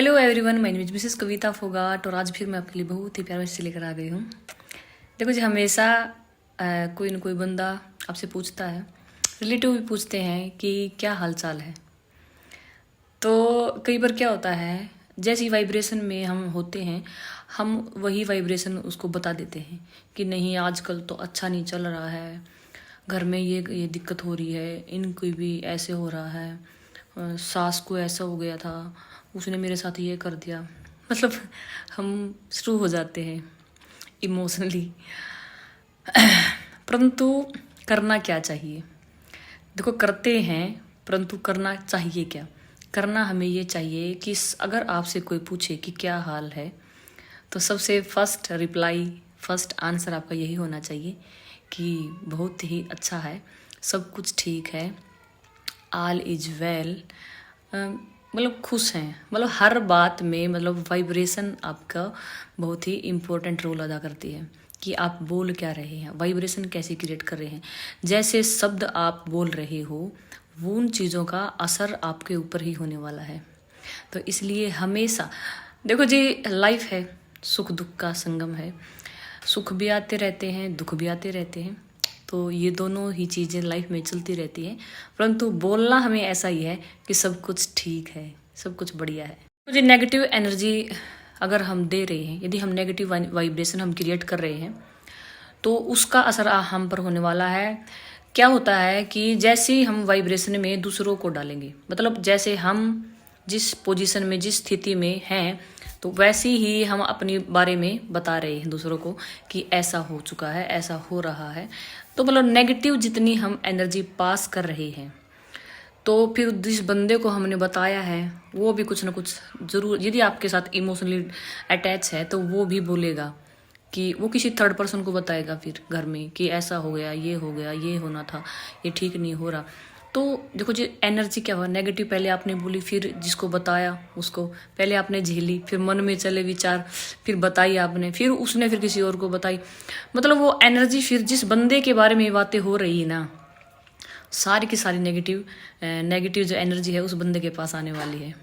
Hello everyone, my name is Mrs Kavita Phogat और आज फिर मैं आपके लिए बहुत ही प्यार से लेकर आ गई हूँ। देखो जी, हमेशा कोई न कोई बंदा आपसे पूछता है, रिलेटिव भी पूछते हैं कि क्या हाल चाल है। तो कई बार क्या होता है, जैसी वाइब्रेशन में हम होते हैं हम वही वाइब्रेशन उसको बता देते हैं कि नहीं आजकल तो अच्छा नहीं चल रहा है, घर में ये दिक्कत हो रही है, इनको भी ऐसे हो रहा है, सास को ऐसा हो गया था, उसने मेरे साथ ये कर दिया। मतलब हम शुरू हो जाते हैं इमोशनली। परंतु करना क्या चाहिए? देखो, करते हैं परंतु करना चाहिए क्या? करना हमें ये चाहिए कि अगर आपसे कोई पूछे कि क्या हाल है, तो सबसे फर्स्ट रिप्लाई, फर्स्ट आंसर आपका यही होना चाहिए कि बहुत ही अच्छा है, सब कुछ ठीक है, ऑल इज वेल। मतलब खुश हैं, मतलब हर बात में मतलब वाइब्रेशन आपका बहुत ही इम्पोर्टेंट रोल अदा करती है कि आप बोल क्या रहे हैं, वाइब्रेशन कैसे क्रिएट कर रहे हैं। जैसे शब्द आप बोल रहे हो वो उन चीज़ों का असर आपके ऊपर ही होने वाला है। तो इसलिए हमेशा देखो जी, लाइफ है, सुख दुख का संगम है, सुख भी आते रहते हैं, दुख भी आते रहते हैं, तो ये दोनों ही चीज़ें लाइफ में चलती रहती हैं। परंतु बोलना हमें ऐसा ही है कि सब कुछ ठीक है, सब कुछ बढ़िया है। मुझे नेगेटिव एनर्जी अगर हम दे रहे हैं, यदि हम नेगेटिव वाइब्रेशन हम क्रिएट कर रहे हैं, तो उसका असर हम पर होने वाला है। क्या होता है कि जैसे ही हम वाइब्रेशन में दूसरों को डालेंगे, मतलब जैसे हम जिस पोजीशन में, जिस स्थिति में हैं, तो वैसे ही हम अपने बारे में बता रहे हैं दूसरों को कि ऐसा हो चुका है, ऐसा हो रहा है। तो मतलब नेगेटिव जितनी हम एनर्जी पास कर रहे हैं, तो फिर जिस बंदे को हमने बताया है वो भी कुछ ना कुछ जरूर, यदि आपके साथ इमोशनली अटैच है, तो वो भी बोलेगा कि वो किसी थर्ड पर्सन को बताएगा फिर घर में कि ऐसा हो गया, ये हो गया, ये होना था, ये ठीक नहीं हो रहा। तो देखो जी, एनर्जी क्या हुआ, नेगेटिव पहले आपने बोली, फिर जिसको बताया उसको पहले आपने झेली, फिर मन में चले विचार, फिर बताई आपने, फिर उसने फिर किसी और को बताई। मतलब वो एनर्जी फिर जिस बंदे के बारे में बातें हो रही है ना, सारी की सारी नेगेटिव जो एनर्जी है उस बंदे के पास आने वाली है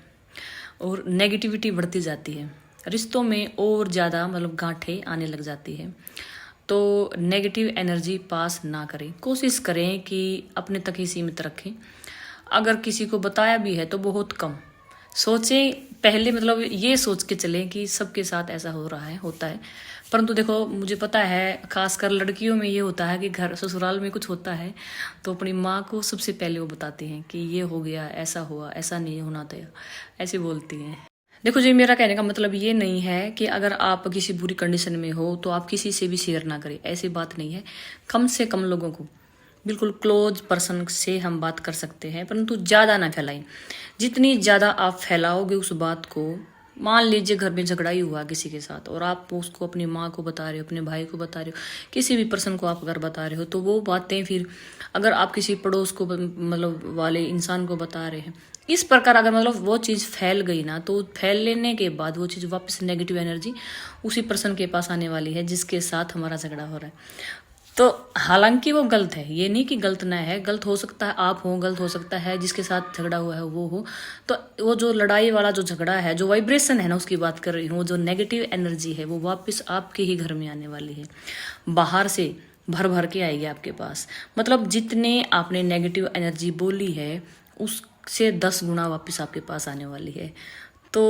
और नेगेटिविटी बढ़ती जाती है, रिश्तों में और ज़्यादा मतलब गांठें आने लग जाती है। तो नेगेटिव एनर्जी पास ना करें, कोशिश करें कि अपने तक ही सीमित रखें। अगर किसी को बताया भी है तो बहुत कम सोचें, पहले मतलब ये सोच के चलें कि सबके साथ ऐसा हो रहा है, होता है। परंतु देखो, मुझे पता है खासकर लड़कियों में ये होता है कि घर ससुराल में कुछ होता है तो अपनी माँ को सबसे पहले वो बताती हैं कि ये हो गया, ऐसा हुआ, ऐसा नहीं होना था, ऐसे बोलती हैं। देखो जी, मेरा कहने का मतलब ये नहीं है कि अगर आप किसी बुरी कंडीशन में हो तो आप किसी से भी शेयर ना करें, ऐसी बात नहीं है। कम से कम लोगों को, बिल्कुल क्लोज पर्सन से हम बात कर सकते हैं, परंतु ज़्यादा ना फैलाएं। जितनी ज़्यादा आप फैलाओगे उस बात को, मान लीजिए घर में झगड़ा ही हुआ किसी के साथ और आप उसको अपनी माँ को बता रहे हो, अपने भाई को बता रहे हो, किसी भी पर्सन को आप अगर बता रहे हो, तो वो बातें फिर अगर आप किसी पड़ोस को मतलब वाले इंसान को बता रहे हैं, इस प्रकार अगर मतलब वो चीज़ फैल गई ना, तो फैलने के बाद वो चीज़ वापस नेगेटिव एनर्जी उसी पर्सन के पास आने वाली है जिसके साथ हमारा झगड़ा हो रहा है। तो हालांकि वो गलत है, ये नहीं कि गलत ना है, गलत हो सकता है आप हो, गलत हो सकता है जिसके साथ झगड़ा हुआ है वो हो। तो वो जो लड़ाई वाला जो झगड़ा है, जो वाइब्रेशन है ना, उसकी बात कर रही हूँ, जो नेगेटिव एनर्जी है वो वापस आपके ही घर में आने वाली है, बाहर से भर भर के आएगी आपके पास। मतलब जितने आपने नेगेटिव एनर्जी बोली है उससे 10 गुना वापस आपके पास आने वाली है। तो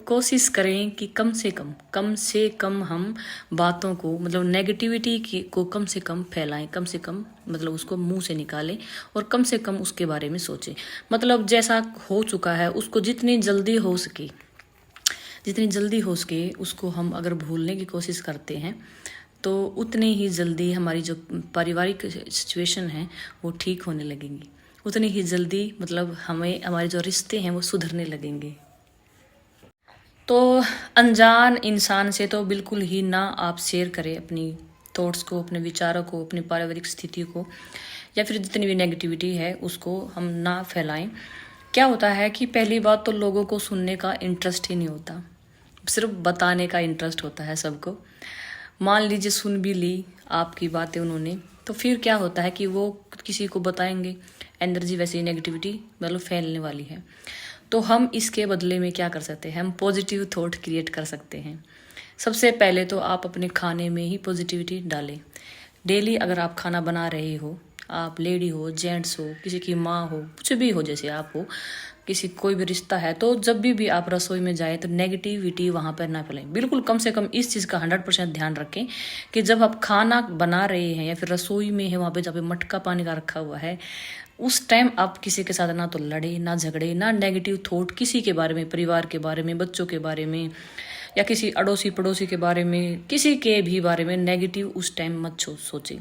कोशिश करें कि कम से कम हम बातों को, मतलब नेगेटिविटी को कम से कम फैलाएं, कम से कम मतलब उसको मुंह से निकालें और कम से कम उसके बारे में सोचें। मतलब जैसा हो चुका है उसको जितनी जल्दी हो सके उसको हम अगर भूलने की कोशिश करते हैं, तो उतनी ही जल्दी हमारी जो पारिवारिक सिचुएशन है वो ठीक होने लगेंगी, उतनी ही जल्दी मतलब हमारे जो रिश्ते हैं वो सुधरने लगेंगे। तो अनजान इंसान से तो बिल्कुल ही ना आप शेयर करें अपनी थॉट्स को, अपने विचारों को, अपनी पारिवारिक स्थिति को, या फिर जितनी भी नेगेटिविटी है उसको हम ना फैलाएं। क्या होता है कि पहली बात तो लोगों को सुनने का इंटरेस्ट ही नहीं होता, सिर्फ बताने का इंटरेस्ट होता है सबको। मान लीजिए सुन भी ली आपकी बातें उन्होंने, तो फिर क्या होता है कि वो किसी को बताएंगे, एनर्जी वैसे ही नेगेटिविटी मतलब फैलने वाली है। तो हम इसके बदले में क्या कर सकते हैं, हम पॉजिटिव थॉट क्रिएट कर सकते हैं। सबसे पहले तो आप अपने खाने में ही पॉजिटिविटी डालें। डेली अगर आप खाना बना रहे हो, आप लेडी हो, जेंट्स हो, किसी की माँ हो, कुछ भी हो, जैसे आप हो, किसी कोई भी रिश्ता है, तो जब भी आप रसोई में जाए तो नेगेटिविटी वहाँ पर ना फैलाएं। बिल्कुल कम से कम इस चीज़ का 100% ध्यान रखें कि जब आप खाना बना रहे हैं या फिर रसोई में है, वहाँ पे जहाँ पे मटका पानी का रखा हुआ है, उस टाइम आप किसी के साथ ना तो लड़े, ना झगड़े, ना नेगेटिव थॉट किसी के बारे में, परिवार के बारे में, बच्चों के बारे में, या किसी अड़ोसी पड़ोसी के बारे में, किसी के भी बारे में नेगेटिव उस टाइम मत सोचें।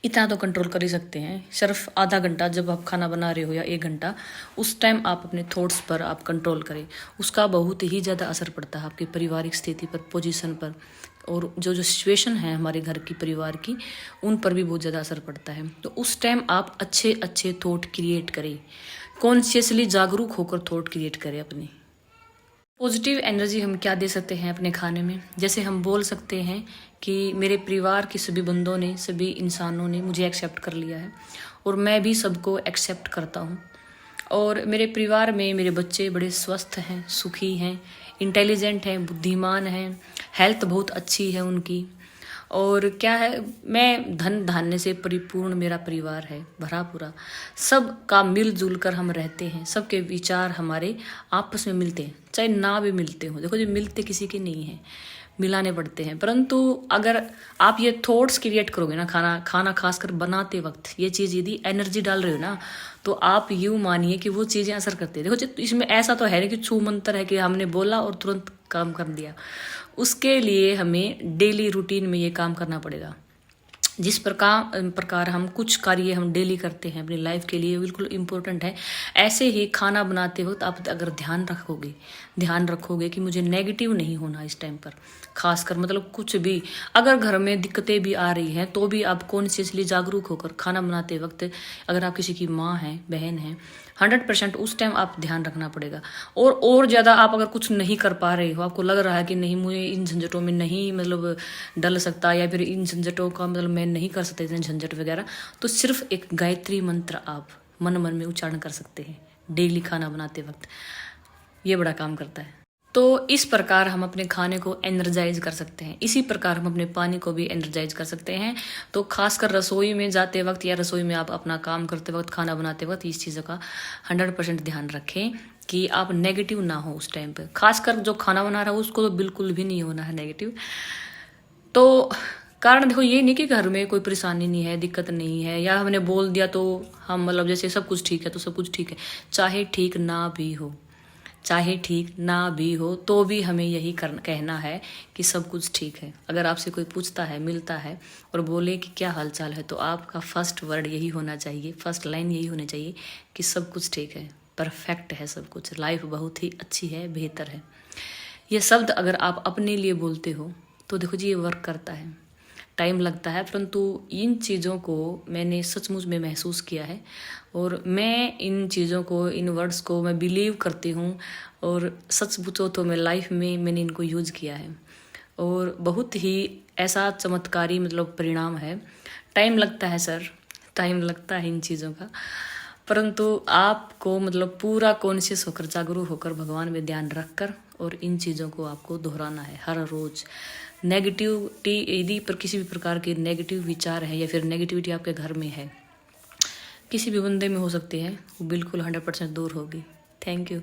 इतना तो कंट्रोल कर ही सकते हैं। सिर्फ आधा घंटा जब आप खाना बना रहे हो या 1 घंटा, उस टाइम आप अपने थॉट्स पर आप कंट्रोल करें। उसका बहुत ही ज़्यादा असर पड़ता है आपकी पारिवारिक स्थिति पर, पोजीशन पर, और जो सिचुएशन है हमारे घर की, परिवार की, उन पर भी बहुत ज़्यादा असर पड़ता है। तो उस टाइम आप अच्छे अच्छे थॉट क्रिएट करें, कॉन्शियसली जागरूक होकर थॉट क्रिएट करें अपने। पॉजिटिव एनर्जी हम क्या दे सकते हैं अपने खाने में, जैसे हम बोल सकते हैं कि मेरे परिवार के सभी बंदों ने, सभी इंसानों ने मुझे एक्सेप्ट कर लिया है और मैं भी सबको एक्सेप्ट करता हूँ। और मेरे परिवार में मेरे बच्चे बड़े स्वस्थ हैं, सुखी हैं, इंटेलिजेंट हैं, बुद्धिमान हैं, हेल्थ बहुत अच्छी है उनकी। और क्या है, मैं धन धान्य से परिपूर्ण मेरा परिवार है, भरा पूरा। सब का मिलजुल कर हम रहते हैं, सबके विचार हमारे आपस में मिलते हैं, चाहे ना भी मिलते हो। देखो जी, मिलते किसी के नहीं हैं, मिलाने पड़ते हैं। परंतु अगर आप ये थॉट्स क्रिएट करोगे ना, खाना खासकर बनाते वक्त ये चीज़ यदि एनर्जी डाल रहे हो ना, तो आप यूँ मानिए कि वो चीज़ें असर करती है। देखो जी, इसमें ऐसा तो है नहीं कि छू मंत्र है कि हमने बोला और तुरंत काम कर दिया। उसके लिए हमें डेली रूटीन में ये काम करना पड़ेगा। जिस प्रकार हम कुछ कार्य हम डेली करते हैं अपनी लाइफ के लिए, बिल्कुल इम्पोर्टेंट है। ऐसे ही खाना बनाते वक्त आप अगर ध्यान रखोगे कि मुझे नेगेटिव नहीं होना इस टाइम पर, खासकर मतलब कुछ भी अगर घर में दिक्कतें भी आ रही हैं, तो भी आप कॉन्शियसली जागरूक होकर खाना बनाते वक्त, अगर आप किसी की माँ हैं, बहन हैं, 100% उस टाइम आप ध्यान रखना पड़ेगा। और ज़्यादा आप अगर कुछ नहीं कर पा रहे हो, आपको लग रहा है कि नहीं मुझे इन झंझटों में नहीं मतलब डल सकता, या फिर इन झंझटों का मतलब मैं नहीं कर सकता इतने झंझट वगैरह, तो सिर्फ एक गायत्री मंत्र आप मन मन में उच्चारण कर सकते हैं डेली खाना बनाते वक्त। ये बड़ा काम करता है। तो इस प्रकार हम अपने खाने को एनर्जाइज कर सकते हैं। इसी प्रकार हम अपने पानी को भी एनर्जाइज कर सकते हैं। तो खासकर रसोई में जाते वक्त या रसोई में आप अपना काम करते वक्त, खाना बनाते वक्त, इस चीज़ों का 100% ध्यान रखें कि आप नेगेटिव ना हो उस टाइम पे। खासकर जो खाना बना रहा है उसको तो बिल्कुल भी नहीं होना है नेगेटिव। तो कारण देखो, ये नहीं कि घर में कोई परेशानी नहीं है, दिक्कत नहीं है, या हमने बोल दिया तो हम मतलब जैसे सब कुछ ठीक है तो सब कुछ ठीक है। चाहे ठीक ना भी हो तो भी हमें यही कहना है कि सब कुछ ठीक है। अगर आपसे कोई पूछता है, मिलता है और बोले कि क्या हाल चाल है, तो आपका फर्स्ट वर्ड यही होना चाहिए, फर्स्ट लाइन यही होनी चाहिए कि सब कुछ ठीक है, परफेक्ट है सब कुछ, लाइफ बहुत ही अच्छी है, बेहतर है। ये शब्द अगर आप अपने लिए बोलते हो तो देखो जी, ये वर्क करता है। टाइम लगता है, परंतु इन चीज़ों को मैंने सचमुच में महसूस किया है और मैं इन चीज़ों को, इन वर्ड्स को मैं बिलीव करती हूँ। और सच पूछो तो मैं लाइफ में मैंने इनको यूज़ किया है और बहुत ही ऐसा चमत्कारी मतलब परिणाम है। टाइम लगता है सर, टाइम लगता है इन चीज़ों का, परंतु आपको मतलब पूरा कॉन्शियस होकर, जागरूक होकर, भगवान में ध्यान रखकर और इन चीज़ों को आपको दोहराना है हर रोज़। नेगेटिविटी, यदि पर किसी भी प्रकार के नेगेटिव विचार है या फिर नेगेटिविटी आपके घर में है, किसी भी बंदे में हो सकती है, वो बिल्कुल 100% दूर होगी। Thank you.